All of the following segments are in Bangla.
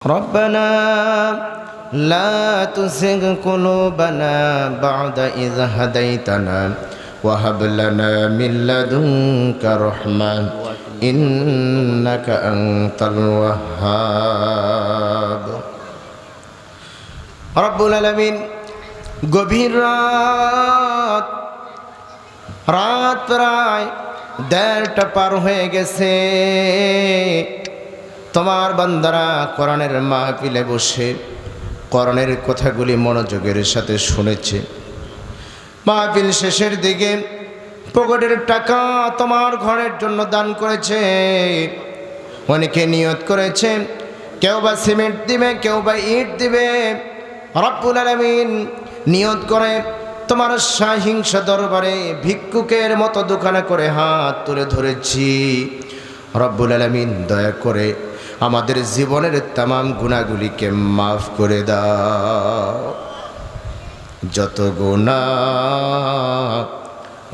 ربنا لا تزغ قلوبنا بعد إذ هديتنا وهب لنا من لدنك رحمة إنك أنت الوهاب رب العالمين গভীর রাত প্রায় 1:30টা পার হয়ে গেছে। তোমার বান্দারা কোরআনের মাহফিলে বসে কোরআনের কথাগুলি মনোযোগের সাথে শুনেছে। মাহফিল শেষের দিকে পকেটের টাকা তোমার ঘরের জন্য দান করেছে। অনেকে নিয়ত করেছে, কেউ বা সিমেন্ট দিবে, কেউ বা ইট দিবে। রব্বুল আলামিন নিয়ত করে তোমার সহিংস দরবারে ভিক্ষুকের মতো দোকানে করে হাত তুলে ধরেছি। রব্বুল আলামিন দয়া করে আমাদের জীবনের তামাম গুনাহগুলিকে মাফ করে দাও। যত গুনাহ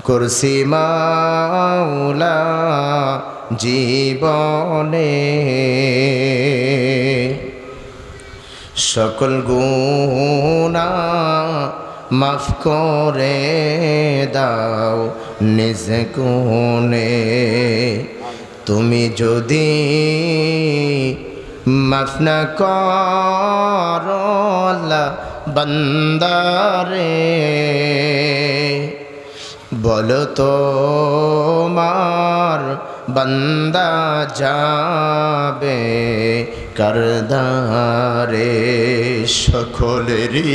করছি মাওলা জীবনে, সকল গুনাহ মাফ করে দাও নিজ গুণে। তুমি যদি মাফ না করো আল্লাহ বান্দারে, বলো তোমার বান্দা যাবে কারদারে। সকলেরই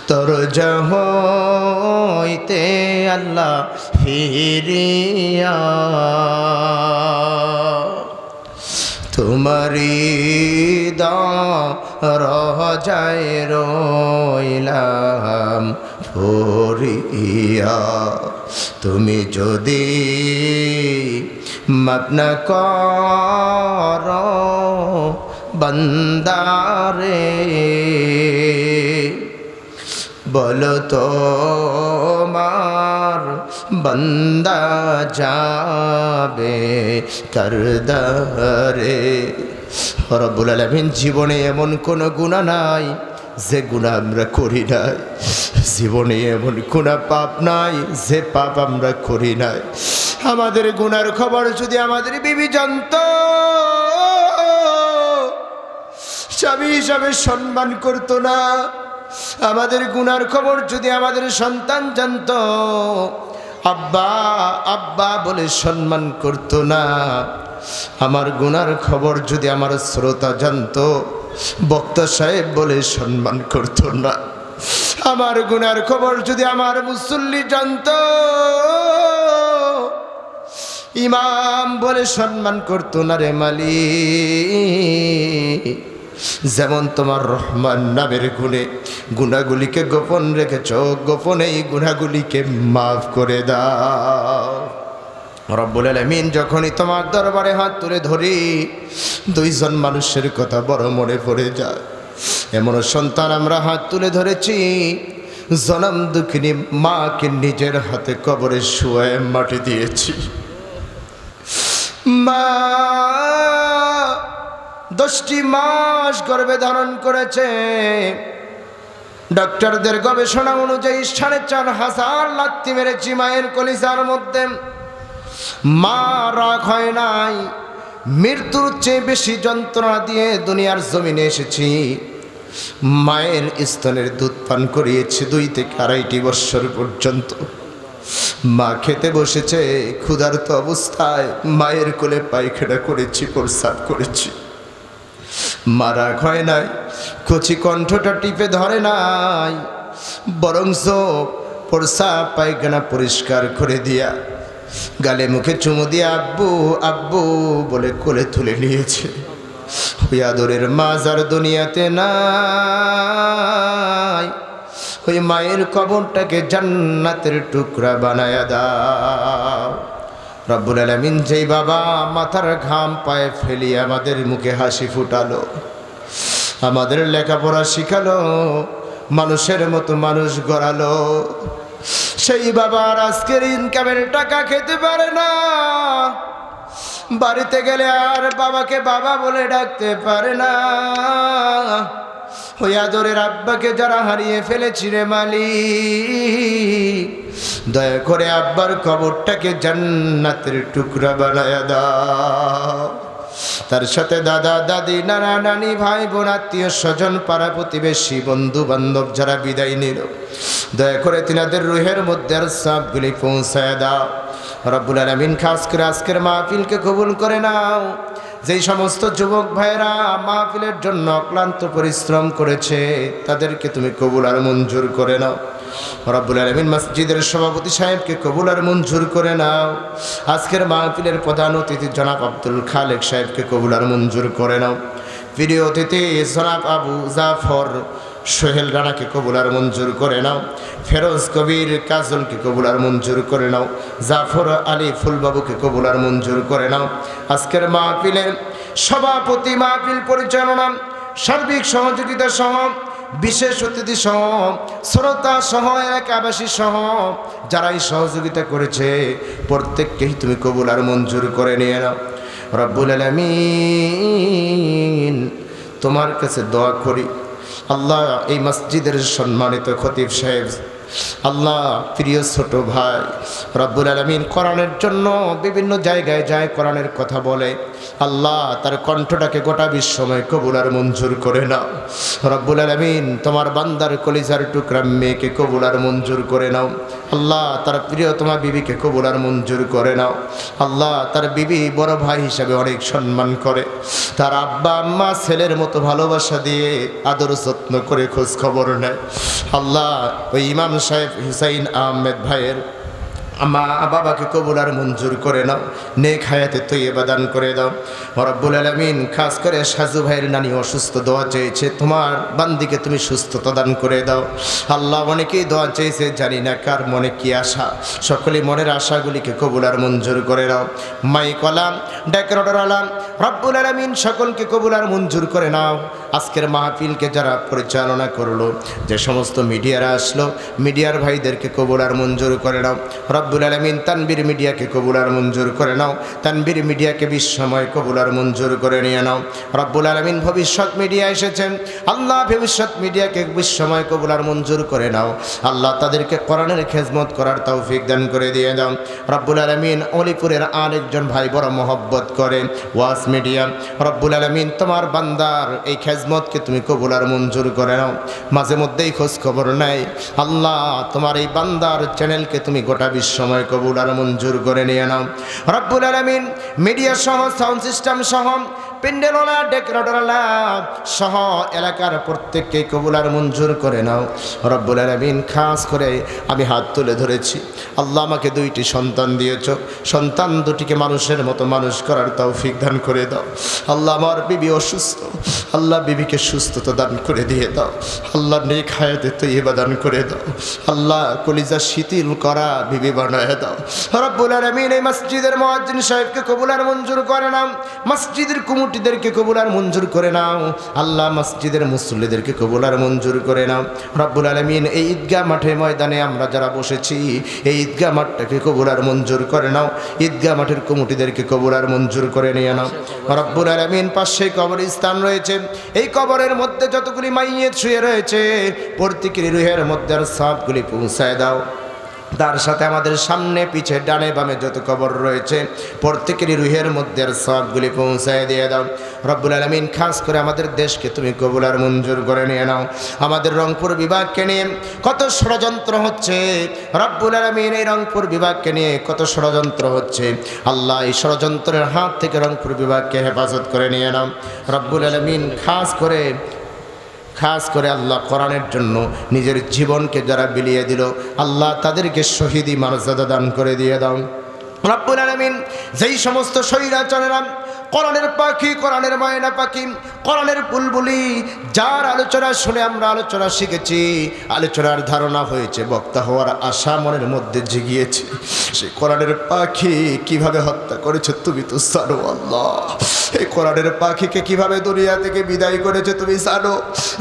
তরজা হইতে আল্লাহ ফিরিয়া তোমারি দরজায় রইলাম ফরিয়া। তুমি যদি মাফ না করো বান্দারে, বলো তোমার বান্দা যাবে কারদারে। রব্বুল আলামিন জীবনে এমন কোনো গুনাহ নাই যে গুনাহ আমরা করি নাই, জীবনে এমন কোনো পাপ নাই যে পাপ আমরা করি নাই। আমাদের গুনার খবর যদি আমাদের বিবি জানত, স্বামী হিসাবে সম্মান করতো না। আমাদের গুনার খবর যদি আমাদের সন্তান জানত, আব্বা আব্বা বলে সম্মান করতো না। আমার গুনার খবর যদি আমার শ্রোতা জানত, বক্তা সাহেব বলে সম্মান করতো না। আমার গুনার খবর যদি আমার মুসল্লি জানত, ইমাম বলে সম্মান করতো না রে মালিক। যেমন তোমার রহমান নামের গুণে গুনাহগুলিকে গোপন রেখেছ, গোপনে এই গুনাহগুলিকে মাফ করে দাও। রব্বুল আলামিন যখনই তোমার দরবারে হাত তুলে ধরি, দুইজন মানুষের কথা বড় মনে পড়ে যায়। এমন সন্তান আমরা হাত তুলে ধরেছি, জনম দুঃখিনী মাকে নিজের হাতে কবরে শুয়ে মাটি দিয়েছি। মা 10টি মাস গর্ভে ধারণ করেছে। ডক্টরদের গবেষণা অনুযায়ী 4,500 লাথি মেরেছি মায়ের কলিজার মধ্যে। মা রাগ হয় নাই, মৃত্যুর চেয়ে বেশি যন্ত্রণা দিয়ে দুনিয়ার জমিনে এসেছি। মায়ের স্তনের দুধ পান করিয়েছি 2 থেকে 2.5 বছর পর্যন্ত। মা খেতে বসেছে, ক্ষুধার্ত অবস্থায় মায়ের কোলে পায়খানা করেছি, প্রস্রাব করেছি। মা রাগ হয় নাই, কচি কণ্ঠটা টিপে ধরে নাই, বরঞ্চ প্রস্রাব পায়খানা পরিষ্কার করে দিয়া গালে মুখে চুমু দিয়ে আব্বু আব্বু বলে কোলে তুলে নিয়েছে। ওই আদরের মা যার দুনিয়াতে নাই, ওই মায়ের কবরটাকে জান্নাতের টুকরা বানায়া দাও। রব্বুল আলামিন যেই বাবা মাথার ঘাম পায়ে ফেলি আমাদের মুখে হাসি ফুটালো, আমাদের লেখাপড়া শিখালো, মানুষের মতো মানুষ গড়ালো, সেই বাবার আজকের ইনকামের টাকা খেতে পারে না, বাড়িতে গেলে আর বাবাকে বাবা বলে ডাকতে পারে না। ওই আদরের আব্বাকে যারা হারিয়ে ফেলেছি রে মালিক, দয়া করে আব্বার কবরটাকে জান্নাতের টুকরা বানায়া দাও। তার সাথে দাদা দাদি নানা নানি ভাই বোন আত্মীয় স্বজন পাড়া প্রতিবেশী বন্ধু বান্ধব যারা বিদায় নিল, দয়া করে তিনাদের রুহের মধ্যে আর সবগুলি পৌঁছায় দাও। রব্বুল আলামিন খাস করে আজকের মাহফিলকে কবুল করে নাও। যেই সমস্ত যুবক ভাইরা মাহফিলের জন্য অক্লান্ত পরিশ্রম করেছে, তাদেরকে তুমি কবুল আর মঞ্জুর করে নাও। রব্বুল আলামিন মসজিদের সভাপতি সাহেবকে কবুল আর মঞ্জুর করে নাও। আজকের মাহফিলের প্রধান অতিথি জনাব আব্দুল খালেক সাহেবকে কবুল আর মঞ্জুর করে নাও। প্রিয় অতিথি জনাব আবু জাফর সোহেল রানাকে কবুল আর মঞ্জুর করে নাও। ফেরোজ কবির কাজলকে কবুল আর মঞ্জুর করে নাও। জাফর আলী ফুলবাবুকে কবুল আর মঞ্জুর করে নাও। আজকের মাহফিলের সভাপতি, মাহফিল পরিচালনা, সার্বিক সহযোগিতা সহ, বিশেষ অতিথি সহ, শ্রোতা সহ, এলাকাবাসী সহ যারাই সহযোগিতা করেছে প্রত্যেককেই তুমি কবুল আর মঞ্জুর করে নিয়ে নাও। রব্বুল আলামিন তোমার কাছে দোয়া করি, আল্লাহ এই মসজিদের সম্মানিত খতিব সাহেব, আল্লাহ প্রিয় ছোট ভাই, রব্বুল আলামিন কোরআনের জন্য বিভিন্ন জায়গায় যায়, কোরআনের কথা বলে, আল্লাহ তার কণ্ঠটাকে গোটা বিশ্বময় কবুল আর মঞ্জুর করে নাও। রব্বুল আলামিন তোমার বান্দার কলিজার টুকরা মেয়েকে কবুল আর মঞ্জুর করে নাও। আল্লাহ তার প্রিয়তমা বিবিকে কবুল আর মঞ্জুর করে নাও। আল্লাহ তার বিবি বড় ভাই হিসাবে অনেক সম্মান করে, তার আব্বা আম্মা ছেলের মতো ভালোবাসা দিয়ে আদর যত্ন করে খোঁজ খবর নেয়। আল্লাহ ওই ইমাম সাহেব হুসাইন আহমেদ ভাইয়ের মা বাবাকে কবুল আর মঞ্জুর করে নাও, নেক হায়াতে তৈয়বা দান করে দাও। রব্বুল আলামিন খাস করে সাজু ভাইয়ের নানি অসুস্থ, দোয়া চেয়েছে, তোমার বান্দিকে তুমি সুস্থতা দান করে দাও। আল্লাহ অনেকেই দোয়া চেয়েছে, জানি না কার মনে কি আশা, সকলে মনের আশাগুলিকে কবুল আর মঞ্জুর করে নাও। মাইক আলাম, ডেকরেটর আলাম, রব্বুল আলামিন সকলকে কবুল আর মঞ্জুর করে নাও। আজকের মাহফিলকে যারা পরিচালনা করলো, যে সমস্ত মিডিয়ারা আসলো, মিডিয়ার ভাইদেরকে কবুল আর মঞ্জুর করে নাও। রব্বুল আলামিন তানবীর মিডিয়াকে কবুল আর মঞ্জুর করে নাও। তানবীর মিডিয়াকে বিশ্বময় কবুল আর মঞ্জুর করে নিয়ে নাও। রব্বুল আলামিন ভবিষ্যৎ মিডিয়া এসেছেন, আল্লাহ ভবিষ্যৎ মিডিয়াকে বিশ্বময় কবুল আর মঞ্জুর করে নাও। আল্লাহ তাদেরকে কোরআনের খেদমত করার তৌফিক দান করে দিয়ে দাও। রব্বুল আলামিন অলিপুরের আরেকজন ভাই বড় মহব্বত করে ওয়াজ মিডিয়া, রব্বুল আলামিন তোমার বান্দার এই খেদমতকে তুমি কবুল আর মঞ্জুর করে নাও। মাঝে মধ্যেই খোঁজ খবর নেয়, আল্লাহ তোমার এই বান্দার চ্যানেলকে তুমি গোটা সময় কবুল আর মঞ্জুর করে নিয়ে নাও। রব্বুল আলামিন মিডিয়া সহ, সাউন্ড সিস্টেম সহ, প্যান্ডেলওয়ালা, ডেকোরেটরওয়ালা সহ এলাকার প্রত্যেককে কবুল আর মঞ্জুর করে নাও। রব্বুল আলামিন খাস করে আমি হাত তুলে ধরেছি, আল্লাহ আমাকে দুইটি সন্তান দিয়েছ, সন্তান দুটিকে মানুষের মতো মানুষ করার তৌফিক দান করে দাও। আল্লাহ আমার বিবি অসুস্থ, আল্লাহ বিবিকে সুস্থতা দান করে দিয়ে দাও। আল্লাহ নেক হায়াতে তৈয়বা দান করে দাও। আল্লাহ কলিজা শিথিল করা বিবি বানায় দাও। রব্বুল আলামিন এই মসজিদের মুয়াজ্জিন সাহেবকে কবুল আর মঞ্জুর করে নাও। মসজিদের কমিটিদেরকে কবুল আর মঞ্জুর করে নাও। আল্লাহ মসজিদের মুসল্লিদেরকে কবুল আর মঞ্জুর করে নাও। রব্বুল আলামিন এই ঈদগাহ মাঠে ময়দানে আমরা যারা বসেছি, এই ঈদগাহ মাঠটাকে কবুল আর মঞ্জুর করে নাও। ঈদগাহ মাঠের কমিটিদেরকে কবুল আর মঞ্জুর করে নিয়ে নাও। রব্বুল আলামিন পাশে কবরস্থান রয়েছে, এই কবরের মধ্যে যতগুলি মাইয়িত শুয়ে রয়েছে প্রত্যেকের রুহের মধ্যে আর সবগুলি পৌঁছায় দাও। তার সাথে আমাদের সামনে পিছে ডানে বামে যত কবর রয়েছে প্রত্যেকেরই রুহের মধ্যে আর সবগুলি পৌঁছায় দিয়ে দাও। রব্বুল আলামিন খাস করে আমাদের দেশকে তুমি কবুল আর মঞ্জুর করে নিয়ে নাও। আমাদের রংপুর বিভাগকে নিয়ে কত ষড়যন্ত্র হচ্ছে, রব্বুল আলামিন এই রংপুর বিভাগকে নিয়ে কত ষড়যন্ত্র হচ্ছে, আল্লাহ এই ষড়যন্ত্রের হাত থেকে রংপুর বিভাগকে হেফাজত করে নিয়ে নাও। রব্বুল আলামিন খাস করে আল্লাহ কোরআনের জন্য নিজের জীবনকে যারা বিলিয়ে দিল, আল্লাহ তাদেরকে শহীদি মর্যাদা দান করে দিয়ে দাও। রব্বুল আলামিন যেই সমস্ত শহীদাচরেরা কোরআনের পাখি, কোরআনের ময়না পাখি, কোরআনের বুলবুলি, যার আলোচনা শুনে আমরা আলোচনা শিখেছি, আলোচনার ধারণা হয়েছে, বক্তা হওয়ার আশা মনের মধ্যে জেগিয়েছে, সেই কোরআনের পাখি কিভাবে হত্যা করেছে তুমি তো জানো আল্লাহ। এই কোরআনের পাখিকে কিভাবে দুনিয়া থেকে বিদায় করেছে তুমি জানো।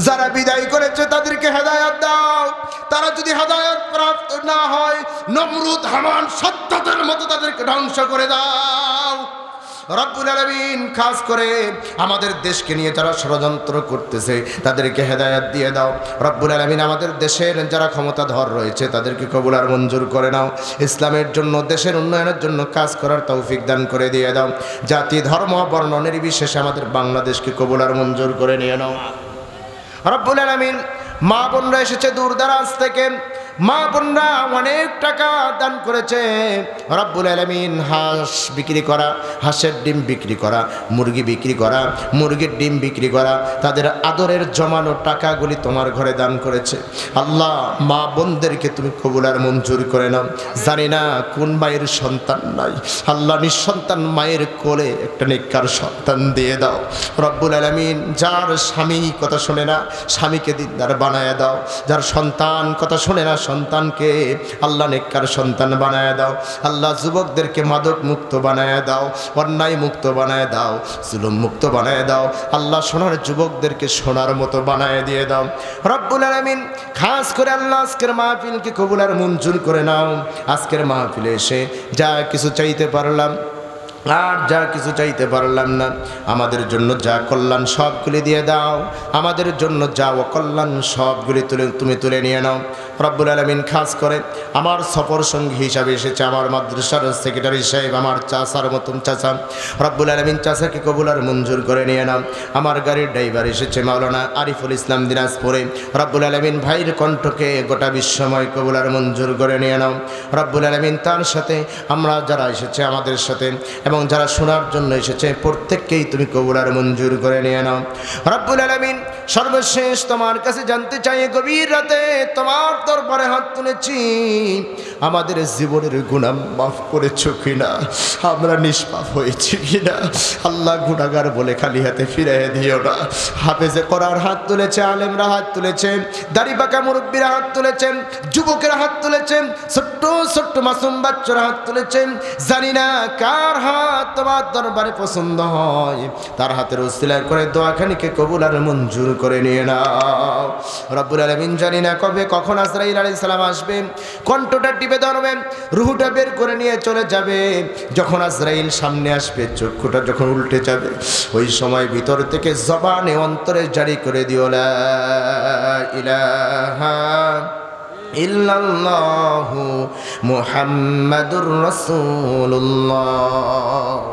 যারা বিদায় করেছে তাদেরকে হেদায়েত দাও। তারা যদি হেদায়েত প্রাপ্ত না হয়, নমরুদ হামান সাদ্দাতের মতো তাদেরকে ধ্বংস করে দাও। রব্বুল আলামিন খাস করে আমাদের দেশকে নিয়ে যারা ষড়যন্ত্র করতেছে তাদেরকে হেদায়েত দিয়ে দাও রব্বুল আলামিন। আমাদের দেশের যারা ক্ষমতাধর রয়েছে তাদেরকে কবুল আর মঞ্জুর করে নাও। ইসলামের জন্য, দেশের উন্নয়নের জন্য কাজ করার তৌফিক দান করে দিয়ে দাও। জাতি, ধর্ম, বর্ণ নির্বিশেষে আমাদের বাংলাদেশকে কবুল আর মঞ্জুর করে নিয়ে নাও রব্বুল আলামিন। মা বোনরা এসেছে দূর দারাজ থেকে, মা বোনরা অনেক টাকা দান করেছে রব্বুল আলামিন। হাঁস বিক্রি করা, হাঁসের ডিম বিক্রি করা, মুরগি বিক্রি করা, মুরগির ডিম বিক্রি করা, তাদের আদরের জমানো টাকাগুলি তোমার ঘরে দান করেছে আল্লাহ। মা বোনদেরকে তুমি কবুল আর মঞ্জুর করে নাও। জানি না কোন মায়ের সন্তান নাই আল্লাহ, নিঃসন্তান মায়ের কোলে একটা নেককার সন্তান দিয়ে দাও রব্বুল আলামিন। যার স্বামী কথা শোনে না, স্বামীকে দিনদার বানায় দাও। যার সন্তান কথা শোনে না, সন্তানকে আল্লাহ নেককার সন্তান বানায় দাও আল্লাহ। যুবকদেরকে মাদক মুক্ত বানায় দাও, অন্যায় মুক্ত বানায় দাও, জুলুম মুক্ত বানায় দাও আল্লাহ। সোনার যুবকদেরকে সোনার মতো বানায় দিয়ে দাও রব্বুল আলামিন। খাস করে আল্লাহ আজকের মাহফিলকে কবুল আর মঞ্জুর করে নাও। আজকের মাহফিলে এসে যা কিছু চাইতে পারলাম আর যা কিছু চাইতে পারলাম না, আমাদের জন্য যা কল্যাণ সবগুলি দিয়ে দাও। আমাদের জন্য যা অকল্যাণ সবগুলি তুমি তুলে নিয়ে নাও রব্বুল আলামিন। খাস করে আমার সফর সঙ্গী হিসাবে এসেছে আমার মাদ্রাসার সেক্রেটারি সাহেব, আমার চাচার মতন চাচা রব্বুল আলামিন। চাচাকে কবুল আর মঞ্জুর করে নিয়ে নাও। আমার গাড়ির ড্রাইভার এসেছে মাওলানা আরিফুল ইসলাম দিনাজপুরে রব্বুল আলামিন। ভাইয়ের কণ্ঠকে গোটা বিশ্বময় কবুল আর মঞ্জুর করে নিয়ে নাও রব্বুল আলামিন। তার সাথে আমরা যারা এসেছে আমাদের সাথে এবং যারা শোনার জন্য এসেছে প্রত্যেককেই তুমি কবুল আর মঞ্জুর করে নিয়ে নাও রব্বুল আলামিন। সর্বশেষ তোমার কাছে জানতে চাই, গভীর রাতে তোমার দরবারে হাত তুলেছি, আমাদের জীবনের গুনাহ মাফ করেছো কিনা, আমরা নিষ্পাপ হয়েছি কিনা আল্লাহ। গুনাহগার বলে খালি হাতে ফিরিয়ে দিও না। হাফেজে কোরআন হাত তুলেছে, আলেমরা হাত তুলেছেন, দাড়ি পাকা মুরব্বীরা হাত তুলেছেন, যুবকেরা হাত তুলেছেন, ছোট্ট ছোট্ট মাসুম বাচ্চারা হাত তুলেছেন। জানি না কার হাত তোমার দরবারে পছন্দ হয়, তার হাতের উসিলায় করে দোয়াখানিকে কবুল আর মঞ্জুর করে নিয়ে নাও রব্বুল আলামিন। জানি না কবে কখন আজরাইল আলাইহিস সালাম আসবে, কণ্ঠটা টিপে ধরবে, রুহুটা বের করে নিয়ে চলে যাবে। যখন আজরাইল সামনে আসবে, চক্ষুটা যখন উল্টে যাবে, ওই সময় ভিতর থেকে জবানে অন্তরে জারি করে দিও লা ইলাহা ইল্লাল্লাহু মুহাম্মাদুর রাসূলুল্লাহ।